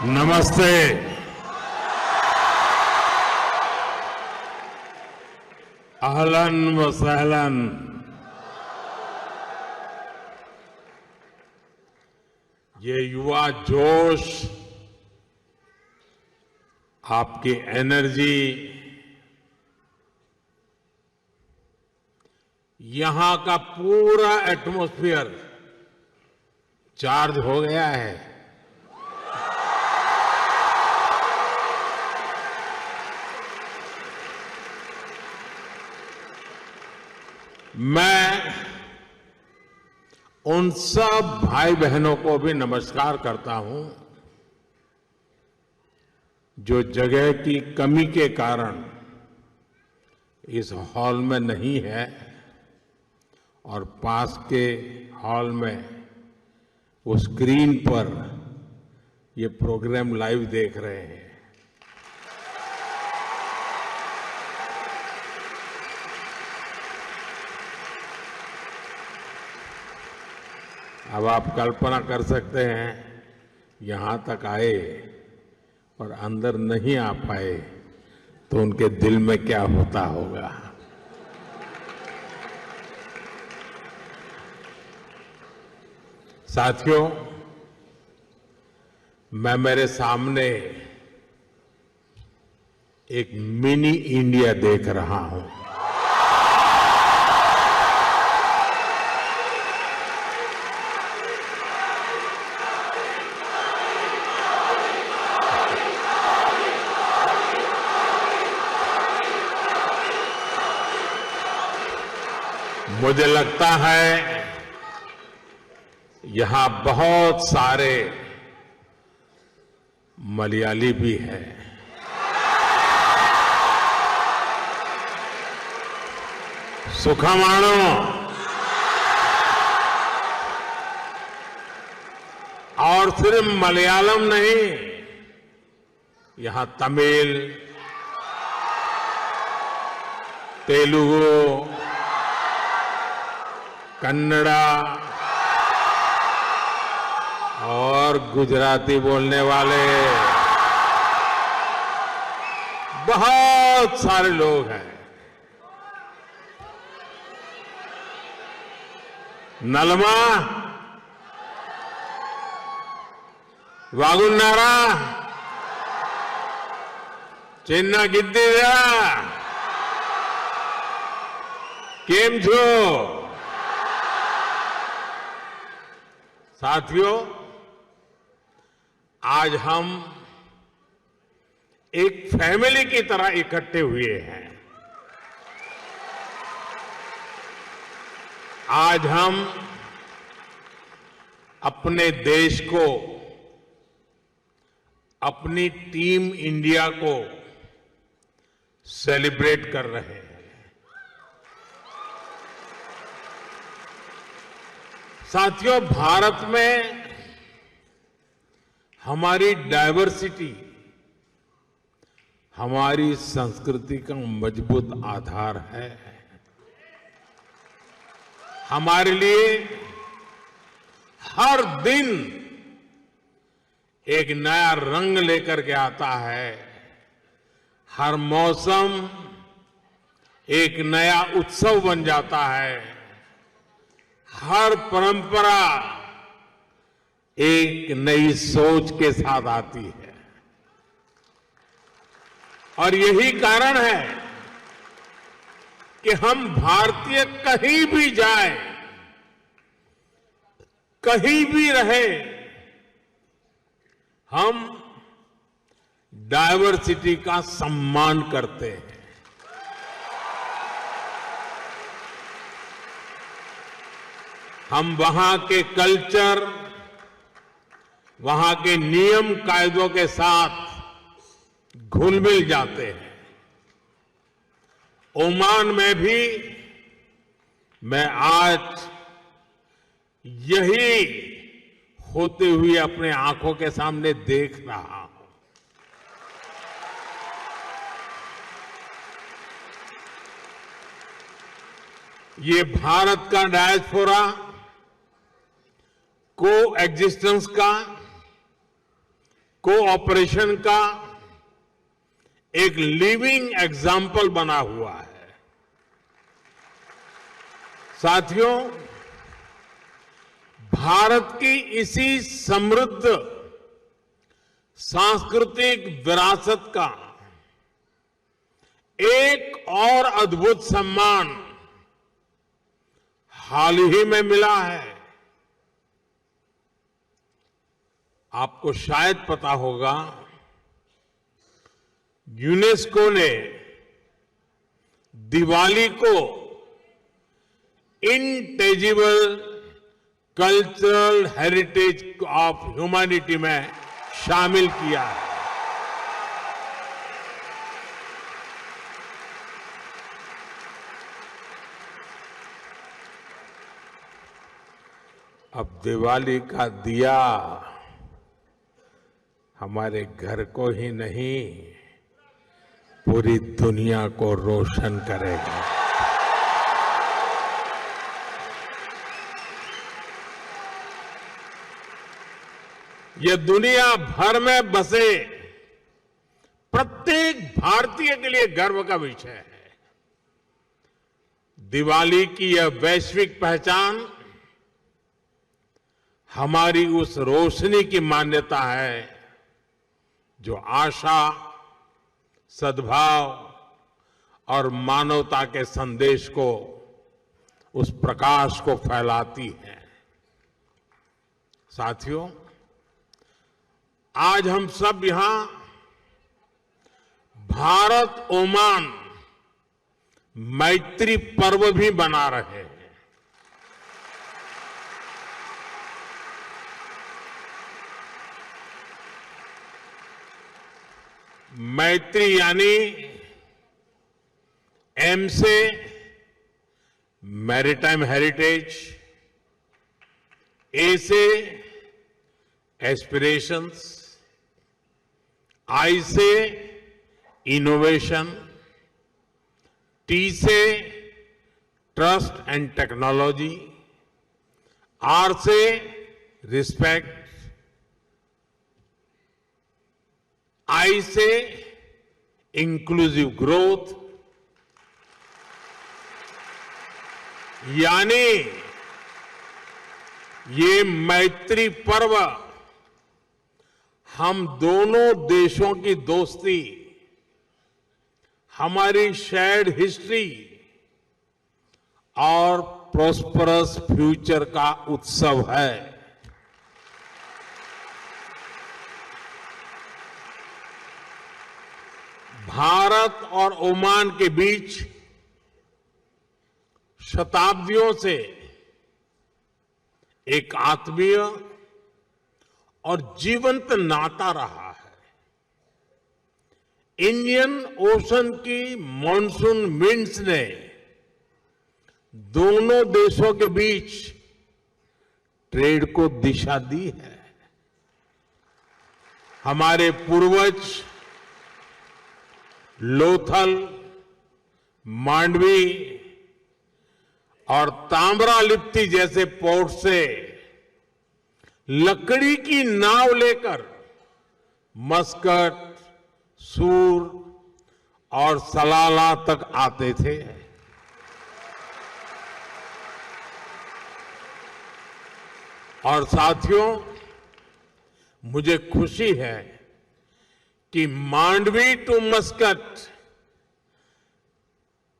नमस्ते। अहलन व सहलन। ये युवा जोश, आपकी एनर्जी, यहां का पूरा एटमॉस्फेयर चार्ज हो गया है। मैं उन सब भाई बहनों को भी नमस्कार करता हूं जो जगह की कमी के कारण इस हॉल में नहीं है और पास के हॉल में वो स्क्रीन पर ये प्रोग्राम लाइव देख रहे हैं। अब आप कल्पना कर सकते हैं, यहां तक आए और अंदर नहीं आ पाए तो उनके दिल में क्या होता होगा। साथियों, मैं मेरे सामने एक मिनी इंडिया देख रहा हूं। मुझे लगता है यहां बहुत सारे मलयाली भी हैं। सुखमाणो, और सिर्फ मलयालम नहीं, यहां तमिल, तेलुगु, कन्नड़ा और गुजराती बोलने वाले बहुत सारे लोग हैं। नलमा, वागुन्नारा, चेन्ना गिद्दीरा, केम छो? साथियों, आज हम एक फैमिली की तरह इकट्ठे हुए हैं। आज हम अपने देश को, अपनी टीम इंडिया को सेलिब्रेट कर रहे हैं। साथियों, भारत में हमारी डायवर्सिटी हमारी संस्कृति का मजबूत आधार है। हमारे लिए हर दिन एक नया रंग लेकर के आता है। हर मौसम एक नया उत्सव बन जाता है। हर परंपरा एक नई सोच के साथ आती है। और यही कारण है कि हम भारतीय कहीं भी जाएं, कहीं भी रहे, हम डायवर्सिटी का सम्मान करते हैं। हम वहां के कल्चर, वहां के नियम कायदों के साथ घुल मिल जाते हैं। ओमान में भी मैं आज यही होते हुए अपने आंखों के सामने देख रहा हूं। ये भारत का डायस्पोरा को एग्जिस्टेंस का कोऑपरेशन का एक लिविंग एग्जाम्पल बना हुआ है। साथियों, भारत की इसी समृद्ध सांस्कृतिक विरासत का एक और अद्भुत सम्मान हाल ही में मिला है। आपको शायद पता होगा, यूनेस्को ने दिवाली को इंटेजिबल कल्चरल हेरिटेज ऑफ ह्यूमैनिटी में शामिल किया है। अब दिवाली का दिया हमारे घर को ही नहीं, पूरी दुनिया को रोशन करेगा। यह दुनिया भर में बसे प्रत्येक भारतीय के लिए गर्व का विषय है। दिवाली की यह वैश्विक पहचान हमारी उस रोशनी की मान्यता है जो आशा, सद्भाव और मानवता के संदेश को, उस प्रकाश को फैलाती है। साथियों, आज हम सब यहां भारत ओमान मैत्री पर्व भी मना रहे हैं। मैत्री यानी एम से मैरीटाइम हेरिटेज, ए से एस्पिरेशंस, आई से इनोवेशन, टी से ट्रस्ट एंड टेक्नोलॉजी, आर से रिस्पेक्ट, आई से इंक्लूसिव ग्रोथ, यानी ये मैत्री पर्व हम दोनों देशों की दोस्ती, हमारी शेयर्ड हिस्ट्री और प्रॉस्परस फ्यूचर का उत्सव है। भारत और ओमान के बीच शताब्दियों से एक आत्मीय और जीवंत नाता रहा है। इंडियन ओशन की मॉनसून विंड्स ने दोनों देशों के बीच ट्रेड को दिशा दी है। हमारे पूर्वज लोथल, मांडवी और ताम्रालिप्ति जैसे पोर्ट से लकड़ी की नाव लेकर मस्कट, सूर और सलाला तक आते थे। और साथियों, मुझे खुशी है कि मांडवी टू मस्कट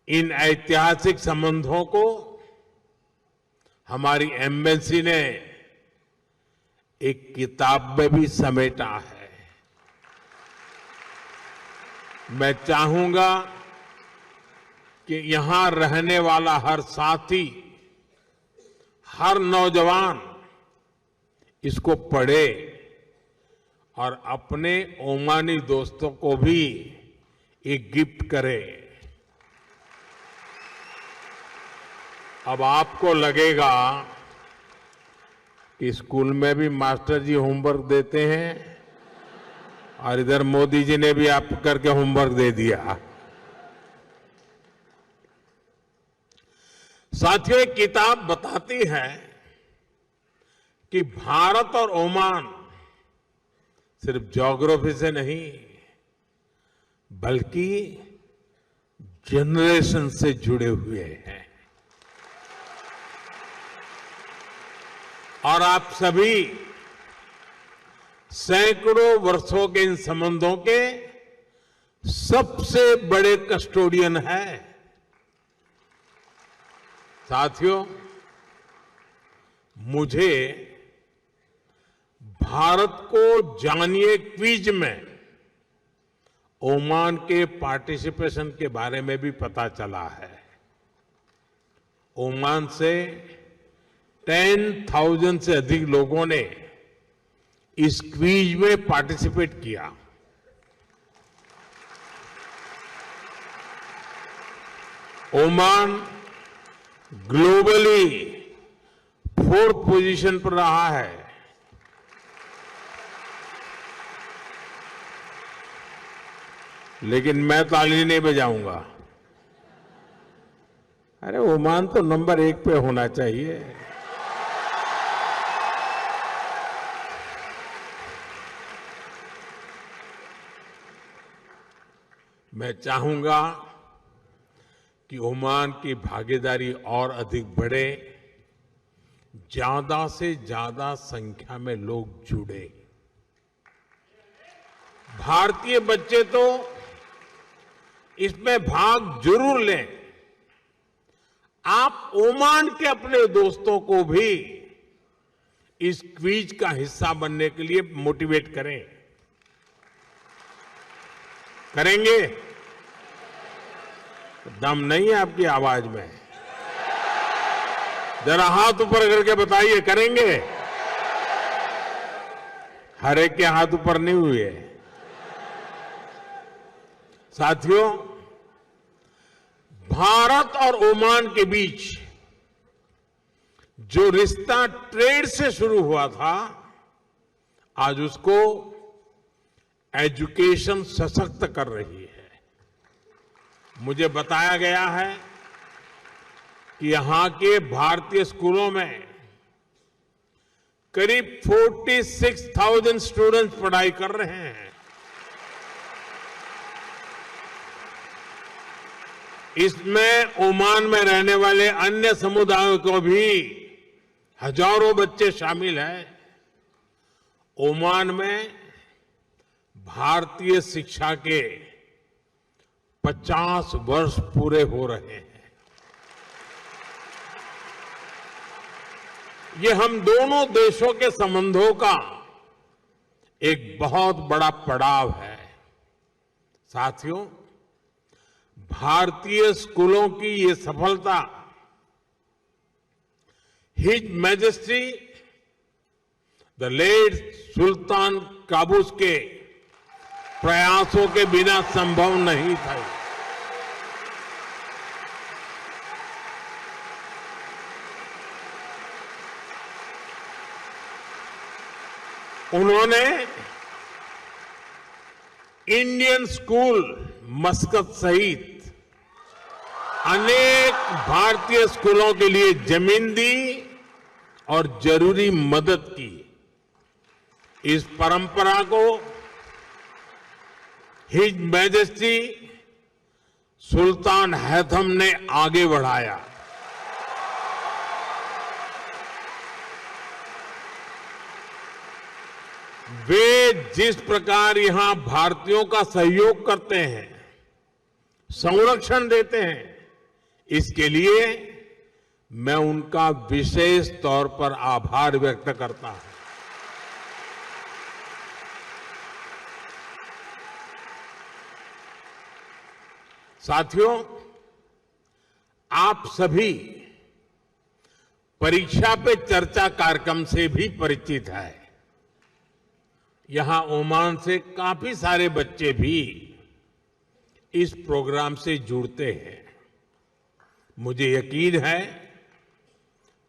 इन ऐतिहासिक संबंधों को हमारी एम्बेसी ने एक किताब में भी समेटा है। मैं चाहूंगा कि यहां रहने वाला हर साथी, हर नौजवान इसको पढ़े और अपने ओमानी दोस्तों को भी एक गिफ्ट करे। अब आपको लगेगा कि स्कूल में भी मास्टर जी होमवर्क देते हैं और इधर मोदी जी ने भी आप करके होमवर्क दे दिया। साथियों, एक किताब बताती है कि भारत और ओमान सिर्फ ज्योग्राफी से नहीं बल्कि जनरेशन से जुड़े हुए हैं। और आप सभी सैकड़ों वर्षों के इन संबंधों के सबसे बड़े कस्टोडियन हैं। साथियों, मुझे भारत को जानिए क्विज में ओमान के पार्टिसिपेशन के बारे में भी पता चला है। ओमान से 10,000 से अधिक लोगों ने इस क्विज में पार्टिसिपेट किया। ओमान ग्लोबली 4th पोजीशन पर रहा है। लेकिन मैं ताली नहीं बजाऊंगा। अरे ओमान तो नंबर 1 पे होना चाहिए। मैं चाहूंगा कि ओमान की भागीदारी और अधिक बढ़े, ज्यादा से ज्यादा संख्या में लोग जुड़े। भारतीय बच्चे तो इसमें भाग जरूर लें। आप ओमान के अपने दोस्तों को भी इस क्विज का हिस्सा बनने के लिए मोटिवेट करें। करेंगे? दम नहीं है आपकी आवाज में? जरा हाथ ऊपर करके बताइए, करेंगे? हर एक के हाथ ऊपर नहीं हुए। साथियों, भारत और ओमान के बीच जो रिश्ता ट्रेड से शुरू हुआ था, आज उसको एजुकेशन सशक्त कर रही है। मुझे बताया गया है कि यहां के भारतीय स्कूलों में करीब 46,000 स्टूडेंट्स पढ़ाई कर रहे हैं। इसमें ओमान में रहने वाले अन्य समुदायों को भी हजारों बच्चे शामिल हैं। ओमान में भारतीय शिक्षा के 50 वर्ष पूरे हो रहे हैं। ये हम दोनों देशों के संबंधों का एक बहुत बड़ा पड़ाव है। साथियों, भारतीय स्कूलों की ये सफलता his majesty the late Sultan Qaboos के प्रयासों के बिना संभव नहीं था। उन्होंने इंडियन स्कूल मस्कत सहित अनेक भारतीय स्कूलों के लिए जमीन दी और जरूरी मदद की। इस परंपरा को हिज मैजेस्टी सुल्तान हैथम ने आगे बढ़ाया। वे जिस प्रकार यहां भारतीयों का सहयोग करते हैं, संरक्षण देते हैं, इसके लिए मैं उनका विशेष तौर पर आभार व्यक्त करता हूं। साथियों, आप सभी परीक्षा पे चर्चा कार्यक्रम से भी परिचित हैं। यहां ओमान से काफी सारे बच्चे भी इस प्रोग्राम से जुड़ते हैं। मुझे यकीन है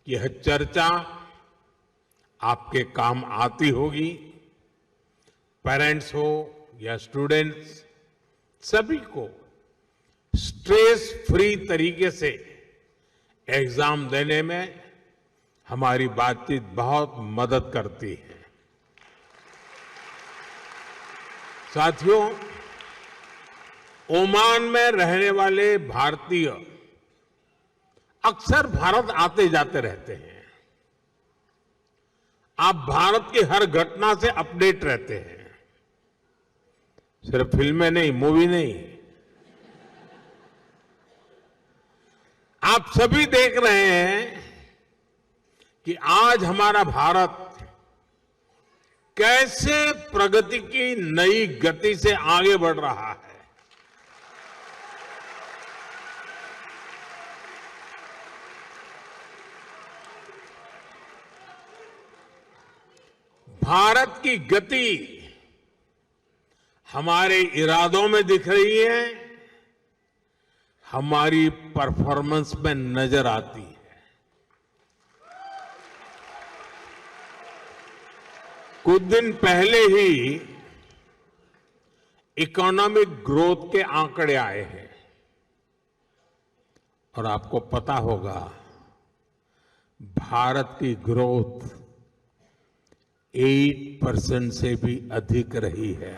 कि यह चर्चा आपके काम आती होगी। पेरेंट्स हो या स्टूडेंट्स, सभी को स्ट्रेस फ्री तरीके से एग्जाम देने में हमारी बातचीत बहुत मदद करती है। साथियों, ओमान में रहने वाले भारतीय अक्सर भारत आते जाते रहते हैं। आप भारत की हर घटना से अपडेट रहते हैं, सिर्फ फिल्में नहीं, मूवी नहीं। आप सभी देख रहे हैं कि आज हमारा भारत कैसे प्रगति की नई गति से आगे बढ़ रहा है। भारत की गति हमारे इरादों में दिख रही है, हमारी परफॉर्मेंस में नजर आती है। कुछ दिन पहले ही इकोनॉमिक ग्रोथ के आंकड़े आए हैं और आपको पता होगा भारत की ग्रोथ 8% से भी अधिक रही है।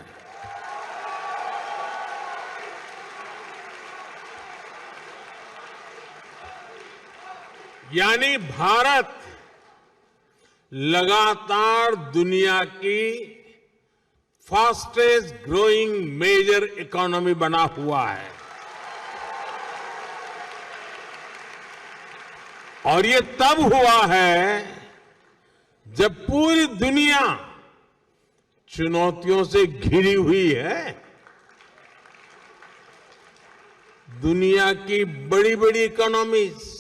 यानी भारत लगातार दुनिया की फास्टेस्ट ग्रोइंग मेजर इकोनॉमी बना हुआ है और ये तब हुआ है जब पूरी दुनिया चुनौतियों से घिरी हुई है। दुनिया की बड़ी बड़ी इकोनॉमीज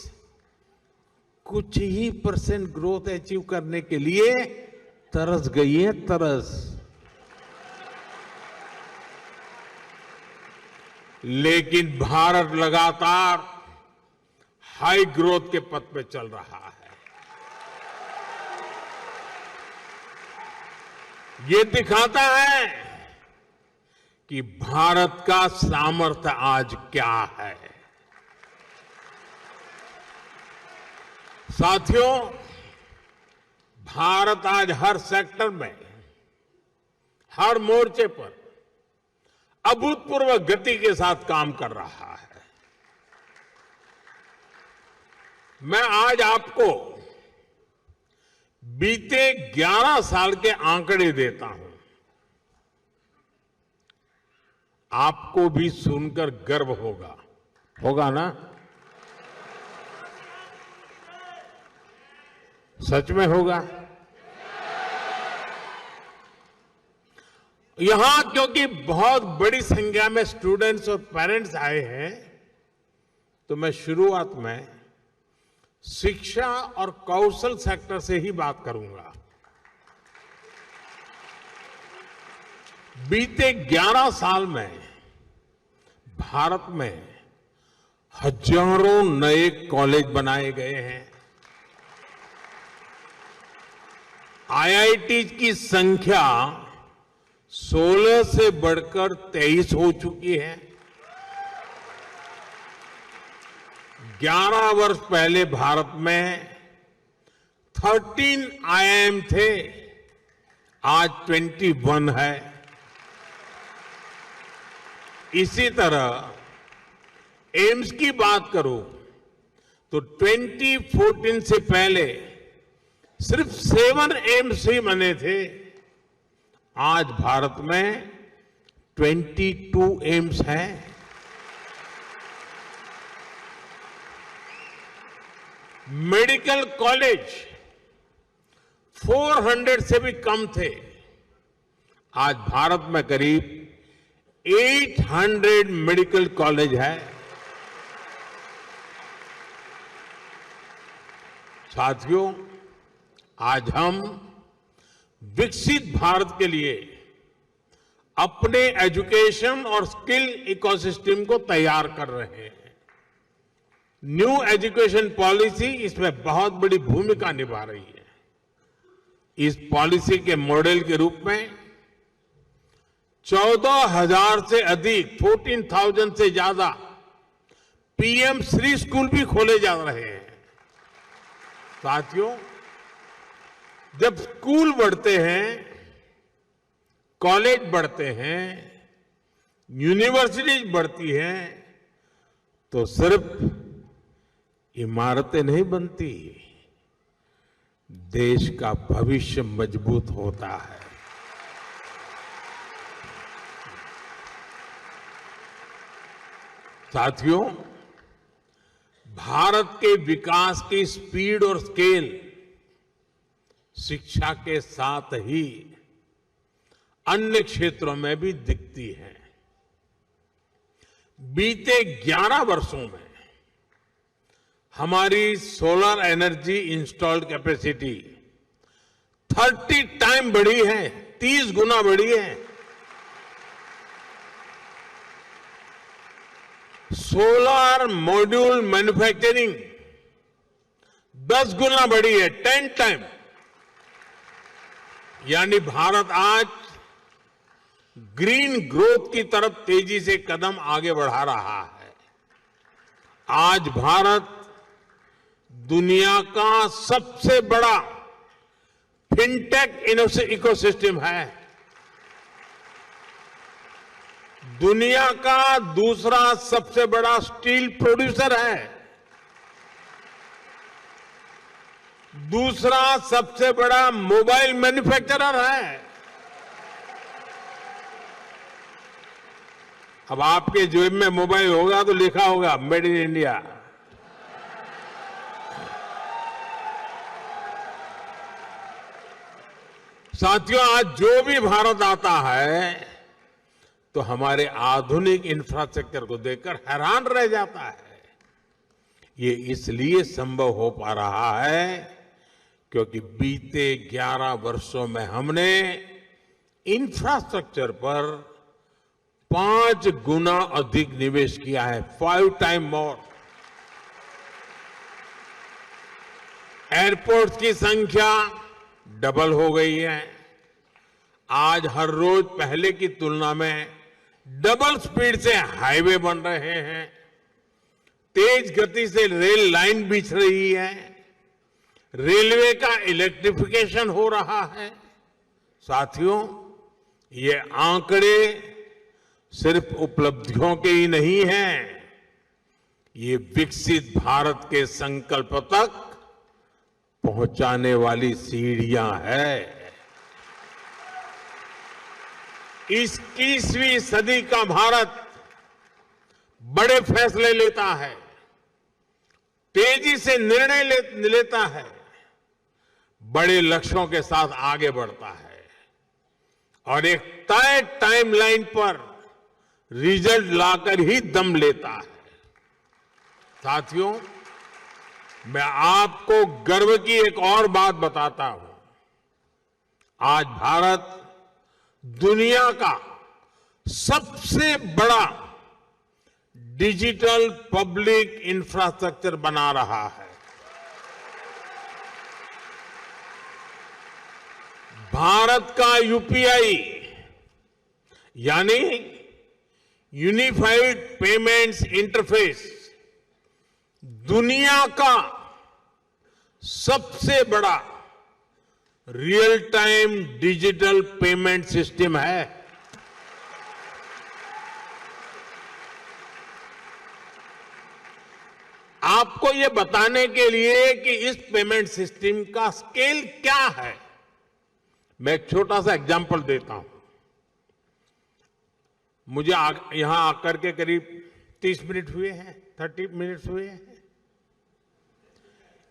कुछ ही % ग्रोथ अचीव करने के लिए तरस गई है, तरस। लेकिन भारत लगातार हाई ग्रोथ के पथ पे चल रहा है। ये दिखाता है कि भारत का सामर्थ्य आज क्या है। साथियों, भारत आज हर सेक्टर में, हर मोर्चे पर अभूतपूर्व गति के साथ काम कर रहा है। मैं आज आपको बीते 11 साल के आंकड़े देता हूं। आपको भी सुनकर गर्व होगा, होगा ना? सच में होगा। यहां क्योंकि बहुत बड़ी संख्या में स्टूडेंट्स और पेरेंट्स आए हैं, तो मैं शुरुआत में शिक्षा और कौशल सेक्टर से ही बात करूंगा। बीते 11 साल में भारत में हजारों नए कॉलेज बनाए गए हैं। आईआईटी की संख्या 16 से बढ़कर 23 हो चुकी है। 11 वर्ष पहले भारत में 13 आईआईएम थे, आज 21 है। इसी तरह एम्स की बात करूं तो 2014 से पहले सिर्फ 7 एम्स ही बने थे, आज भारत में 22 एम्स हैं। मेडिकल कॉलेज 400 से भी कम थे, आज भारत में करीब 800 मेडिकल कॉलेज है। साथियों, आज हम विकसित भारत के लिए अपने एजुकेशन और स्किल इकोसिस्टम को तैयार कर रहे हैं। न्यू एजुकेशन पॉलिसी इसमें बहुत बड़ी भूमिका निभा रही है। इस पॉलिसी के मॉडल के रूप में 14,000 से अधिक 14,000 से ज्यादा पीएम श्री स्कूल भी खोले जा रहे हैं। साथियों, जब स्कूल बढ़ते हैं कॉलेज बढ़ते हैं, यूनिवर्सिटीज बढ़ती हैं, तो सिर्फ इमारतें नहीं बनती, देश का भविष्य मजबूत होता है। साथियों, भारत के विकास की स्पीड और स्केल शिक्षा के साथ ही अन्य क्षेत्रों में भी दिखती है। बीते 11 वर्षों में हमारी solar energy installed capacity 30 time बढ़ी है, 30 गुना बढ़ी है। सोलर मॉड्यूल मैन्युफैक्चरिंग 10 गुना बढ़ी है, 10 टाइम। यानी भारत आज ग्रीन ग्रोथ की तरफ तेजी से कदम आगे बढ़ा रहा है। आज भारत दुनिया का सबसे बड़ा फिनटेक इकोसिस्टम है। दुनिया का दूसरा सबसे बड़ा स्टील प्रोड्यूसर है। दूसरा सबसे बड़ा मोबाइल मैन्युफैक्चरर है। अब आपके जेब में मोबाइल होगा तो लिखा होगा मेड इन इंडिया। साथियों, आज जो भी भारत आता है तो हमारे आधुनिक इंफ्रास्ट्रक्चर को देखकर हैरान रह जाता है। ये इसलिए संभव हो पा रहा है क्योंकि बीते 11 वर्षों में हमने इंफ्रास्ट्रक्चर पर 5 गुना अधिक निवेश किया है, 5 टाइम मोर। एयरपोर्ट की संख्या डबल हो गई है। आज हर रोज पहले की तुलना में डबल स्पीड से हाईवे बन रहे हैं। तेज गति से रेल लाइन बिछ रही है। रेलवे का इलेक्ट्रिफिकेशन हो रहा है। साथियों, ये आंकड़े सिर्फ उपलब्धियों के ही नहीं हैं, ये विकसित भारत के संकल्प तक पहुंचाने वाली सीढ़ियां हैं। 21वीं सदी का भारत बड़े फैसले लेता है, तेजी से निर्णय लेता है, बड़े लक्ष्यों के साथ आगे बढ़ता है और एक तय टाइमलाइन पर रिजल्ट लाकर ही दम लेता है। साथियों, मैं आपको गर्व की एक और बात बताता हूं। आज भारत दुनिया का सबसे बड़ा डिजिटल पब्लिक इंफ्रास्ट्रक्चर बना रहा है। भारत का यूपीआई यानी यूनिफाइड पेमेंट्स इंटरफेस दुनिया का सबसे बड़ा real time digital payment system है। आपको यह बताने के लिए कि इस पेमेंट सिस्टम का स्केल क्या है, मैं एक छोटा सा एग्जांपल देता हूं। मुझे यहां आकर के करीब 30 मिनट हुए हैं, 30 मिनट्स हुए हैं।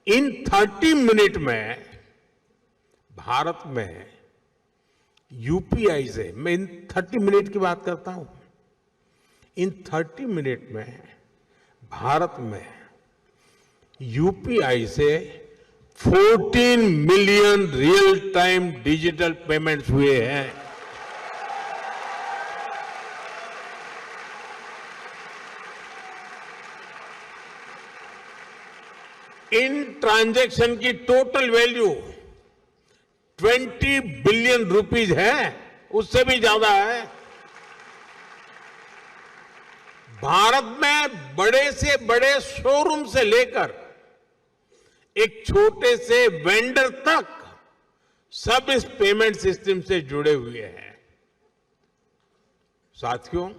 इन 30 मिनट में भारत में यूपीआई से, मैं इन 30 मिनट की बात करता हूं, इन 30 मिनट में भारत में यूपीआई से 14 million real time digital payments हुए हैं। इन ट्रांजैक्शन की टोटल वैल्यू 20 बिलियन रुपीज है, उससे भी ज्यादा है। भारत में बड़े से बड़े शोरूम से लेकर एक छोटे से वेंडर तक सब इस पेमेंट सिस्टम से जुड़े हुए हैं। साथियों,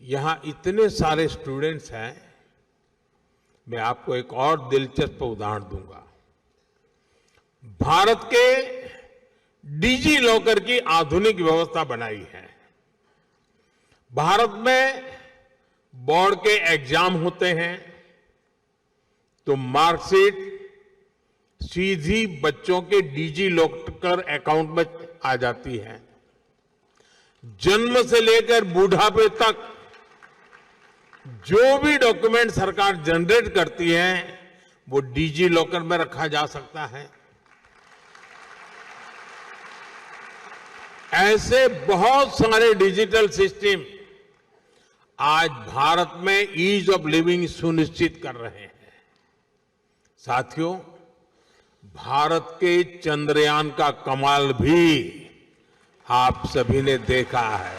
यहां इतने सारे स्टूडेंट्स हैं, मैं आपको एक और दिलचस्प उदाहरण दूंगा। भारत के डिजी लॉकर की आधुनिक व्यवस्था बनाई है। भारत में बोर्ड के एग्जाम होते हैं तो मार्कशीट सीधी बच्चों के डिजी लॉकर अकाउंट में आ जाती है। जन्म से लेकर बूढ़ापे तक जो भी डॉक्यूमेंट सरकार जनरेट करती है वो डिजी लॉकर में रखा जा सकता है। ऐसे बहुत सारे डिजिटल सिस्टम आज भारत में ईज ऑफ लिविंग सुनिश्चित कर रहे हैं। साथियों, भारत के चंद्रयान का कमाल भी आप सभी ने देखा है।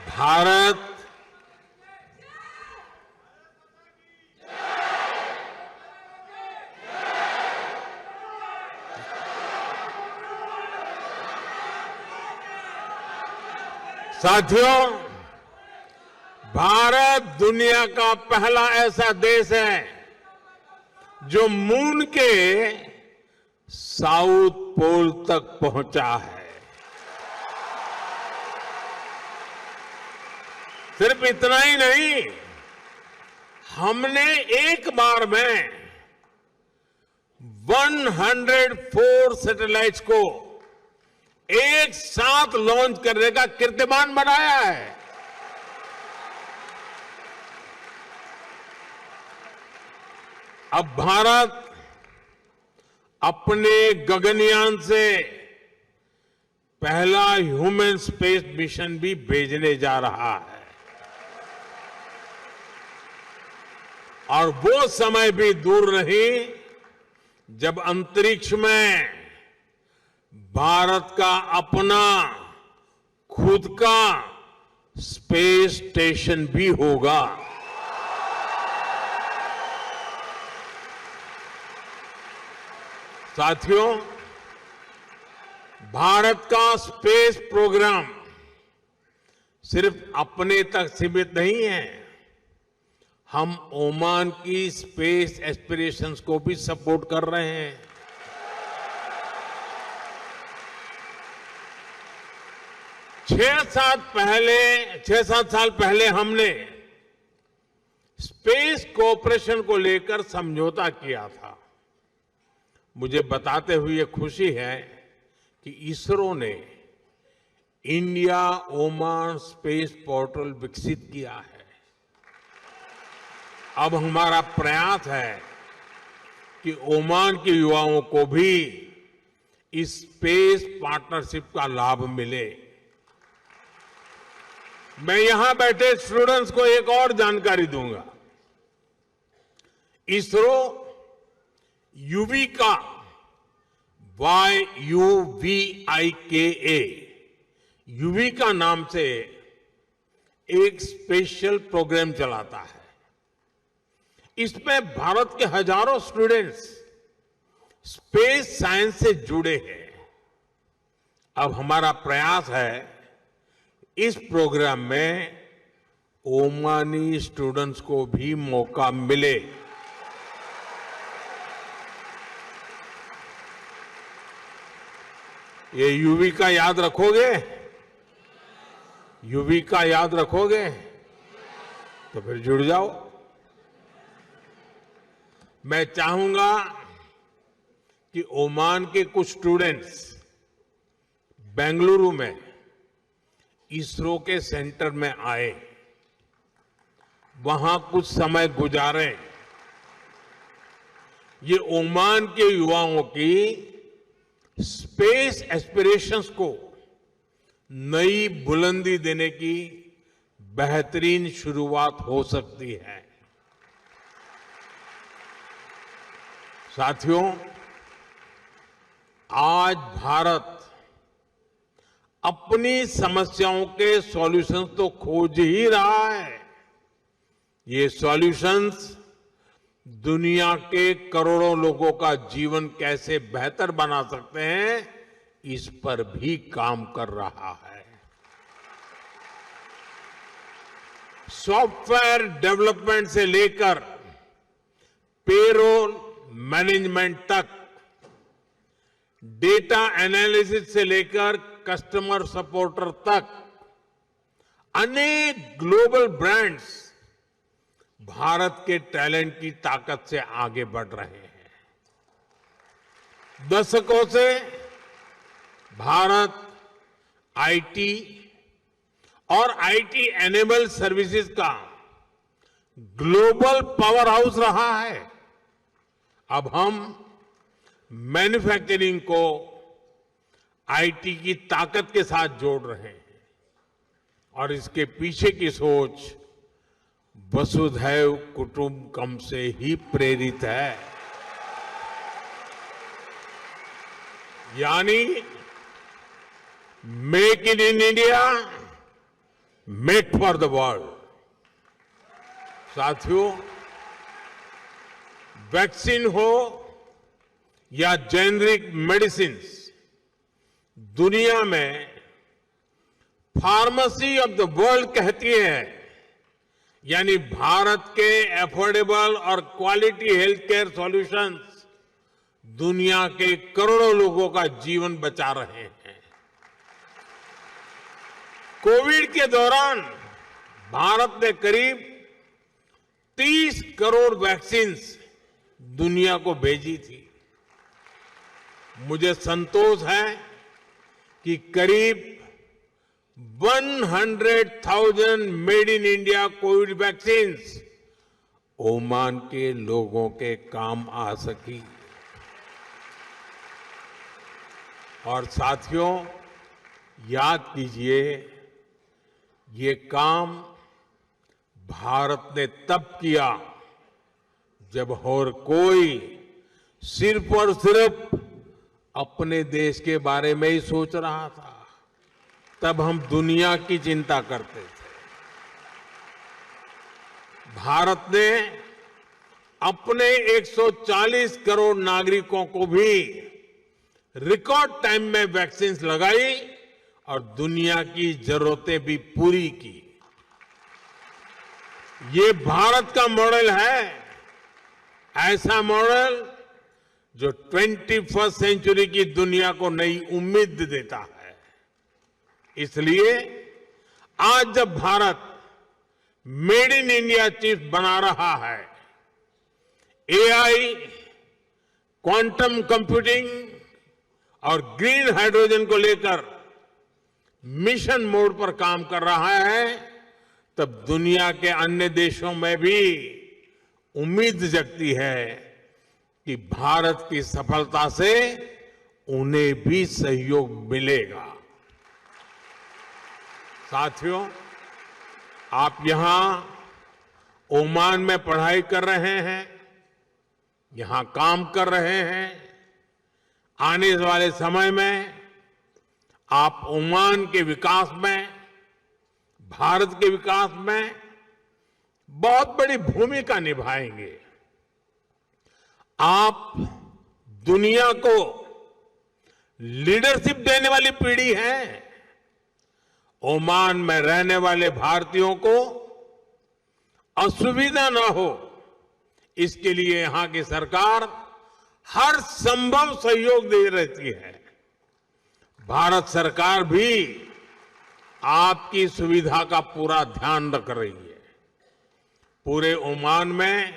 भारत साथियों, भारत दुनिया का पहला ऐसा देश है जो मून के साउथ पोल तक पहुंचा है। सिर्फ इतना ही नहीं, हमने एक बार में 104 सैटेलाइट्स को एक साथ लॉन्च करने का कीर्तिमान बनाया है। अब भारत अपने गगनयान से पहला ह्यूमन स्पेस मिशन भी भेजने जा रहा है और वो समय भी दूर नहीं जब अंतरिक्ष में भारत का अपना खुद का स्पेस स्टेशन भी होगा। साथियों, भारत का स्पेस प्रोग्राम सिर्फ अपने तक सीमित नहीं है, हम ओमान की स्पेस एस्पिरेशंस को भी सपोर्ट कर रहे हैं। 6-7 साल पहले हमने स्पेस कोऑपरेशन को लेकर समझौता किया था। मुझे बताते हुए खुशी है कि इसरो ने इंडिया ओमान स्पेस पोर्टल विकसित किया है। अब हमारा प्रयास है कि ओमान के युवाओं को भी इस स्पेस पार्टनरशिप का लाभ मिले। मैं यहां बैठे स्टूडेंट्स को एक और जानकारी दूंगा। इसरो यूविका YUVIKA यूविका नाम से एक स्पेशल प्रोग्राम चलाता है। इसमें भारत के हजारों स्टूडेंट्स स्पेस साइंस से जुड़े हैं। अब हमारा प्रयास है इस प्रोग्राम में ओमानी स्टूडेंट्स को भी मौका मिले। ये यूविका याद रखोगे? यूविका याद रखोगे? तो फिर जुड़ जाओ। मैं चाहूंगा कि ओमान के कुछ स्टूडेंट्स बेंगलुरु में इसरो के सेंटर में आए, वहां कुछ समय गुजारें। ये ओमान के युवाओं की स्पेस एस्पिरेशंस को नई बुलंदी देने की बेहतरीन शुरुआत हो सकती है। साथियों, आज भारत अपनी समस्याओं के सॉल्यूशंस तो खोज ही रहा है। ये सॉल्यूशंस दुनिया के करोड़ों लोगों का जीवन कैसे बेहतर बना सकते हैं, इस पर भी काम कर रहा है। सॉफ्टवेयर डेवलपमेंट से लेकर पेरोल मैनेजमेंट तक, डेटा एनालिसिस से लेकर कस्टमर सपोर्टर तक, अनेक ग्लोबल ब्रांड्स भारत के टैलेंट की ताकत से आगे बढ़ रहे हैं। दशकों से भारत आईटी और आईटी एनेबल सर्विसेज का ग्लोबल पावर हाउस रहा है। अब हम मैन्युफैक्चरिंग को आईटी की ताकत के साथ जोड़ रहे हैं और इसके पीछे की सोच वसुधैव कुटुंबकम से ही प्रेरित है। यानी make in India, make for the world. साथियों, वैक्सीन हो या जेनरिक मेडिसिन्स, दुनिया में फार्मेसी ऑफ द वर्ल्ड कहती है, यानी भारत के एफोर्डेबल और क्वालिटी हेल्थ केयर सॉल्यूशंस दुनिया के करोड़ों लोगों का जीवन बचा रहे हैं। कोविड के दौरान भारत ने करीब 30 करोड़ वैक्सीन्स दुनिया को भेजी थी। मुझे संतोष है कि करीब 100,000 made in India Covid vaccines Oman के लोगों के काम आ सकी। और साथियों, याद कीजिए, ये काम भारत ने तब किया जब और कोई सिर्फ और सिर्फ अपने देश के बारे में ही सोच रहा था। तब हम दुनिया की चिंता करते थे। भारत ने अपने 140 करोड़ नागरिकों को भी रिकॉर्ड टाइम में वैक्सीन लगाई और दुनिया की जरूरतें भी पूरी की। ये भारत का मॉडल है, ऐसा मॉडल जो 21वीं सेंचुरी की दुनिया को नई उम्मीद देता है। इसलिए आज जब Bharat made in India chief बना रहा है, एआई, क्वांटम कंप्यूटिंग और ग्रीन हाइड्रोजन को लेकर मिशन मोड पर काम कर रहा है, तब दुनिया के अन्य देशों में भी उम्मीद जगती है कि भारत की सफलता से उन्हें भी सहयोग मिलेगा। साथियों, आप यहां ओमान में पढ़ाई कर रहे हैं, यहां काम कर रहे हैं। आने वाले समय में आप ओमान के विकास में, भारत के विकास में बहुत बड़ी भूमिका निभाएंगे। आप दुनिया को लीडरशिप देने वाली पीढ़ी है। ओमान में रहने वाले भारतीयों को असुविधा न हो, इसके लिए यहां की सरकार हर संभव सहयोग दे रहती है। भारत सरकार भी आपकी सुविधा का पूरा ध्यान रख रही है। पूरे ओमान में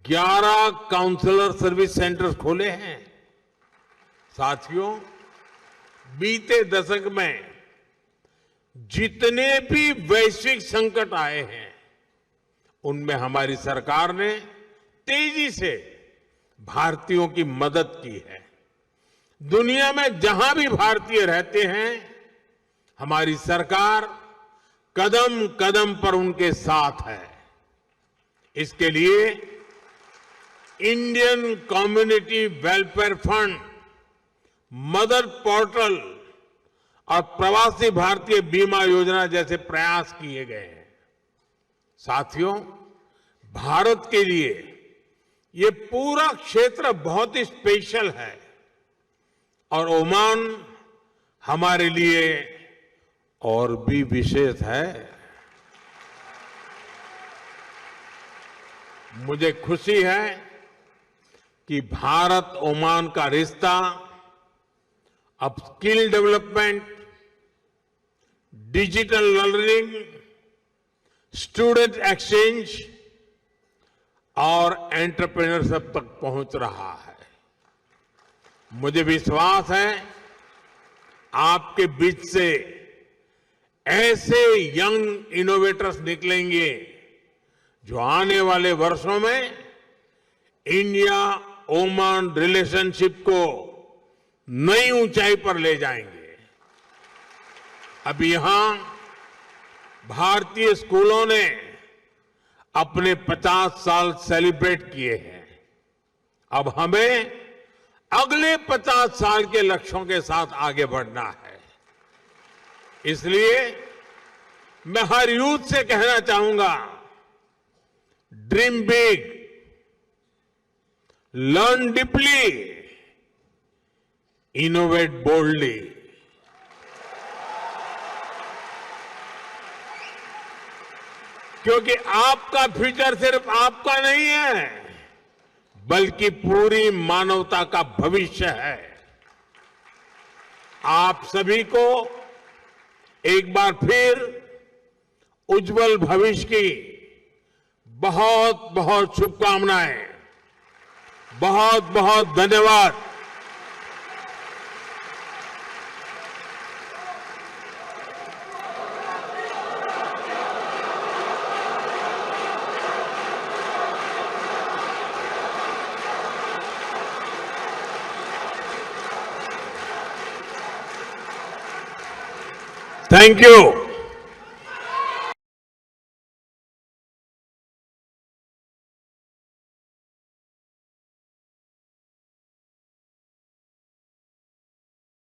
11 काउंसलर सर्विस सेंटर्स खोले हैं। साथियों, बीते दशक में जितने भी वैश्विक संकट आए हैं, उनमें हमारी सरकार ने तेजी से भारतीयों की मदद की है। दुनिया में जहां भी भारतीय रहते हैं, हमारी सरकार कदम कदम पर उनके साथ है। इसके लिए Indian community welfare fund, mother portal और प्रवासी भारतीय बीमा योजना जैसे प्रयास किए गए हैं। साथियों, भारत के लिए ये पूरा क्षेत्र बहुत ही स्पेशल है और ओमान हमारे लिए और भी विशेष है। मुझे खुशी है कि भारत ओमान का रिश्ता अब skill development, digital learning, student exchange और एंटरप्रेन्योरशिप तक पहुंच रहा है। मुझे विश्वास है आपके बीच से ऐसे यंग इनोवेटर्स निकलेंगे जो आने वाले वर्षों में इंडिया ओमान रिलेशनशिप को नई ऊंचाई पर ले जाएंगे। अब यहां भारतीय स्कूलों ने अपने 50 साल सेलिब्रेट किए हैं। अब हमें अगले 50 साल के लक्ष्यों के साथ आगे बढ़ना है। इसलिए मैं हर यूथ से कहना चाहूंगा, dream big, learn deeply, innovate boldly. क्योंकि आपका फ्यूचर सिर्फ आपका नहीं है, बल्कि पूरी मानवता का भविष्य है। आप सभी को एक बार फिर उज्जवल भविष्य की बहुत बहुत शुभकामनाएं। बहुत बहुत धन्यवाद। Thank you.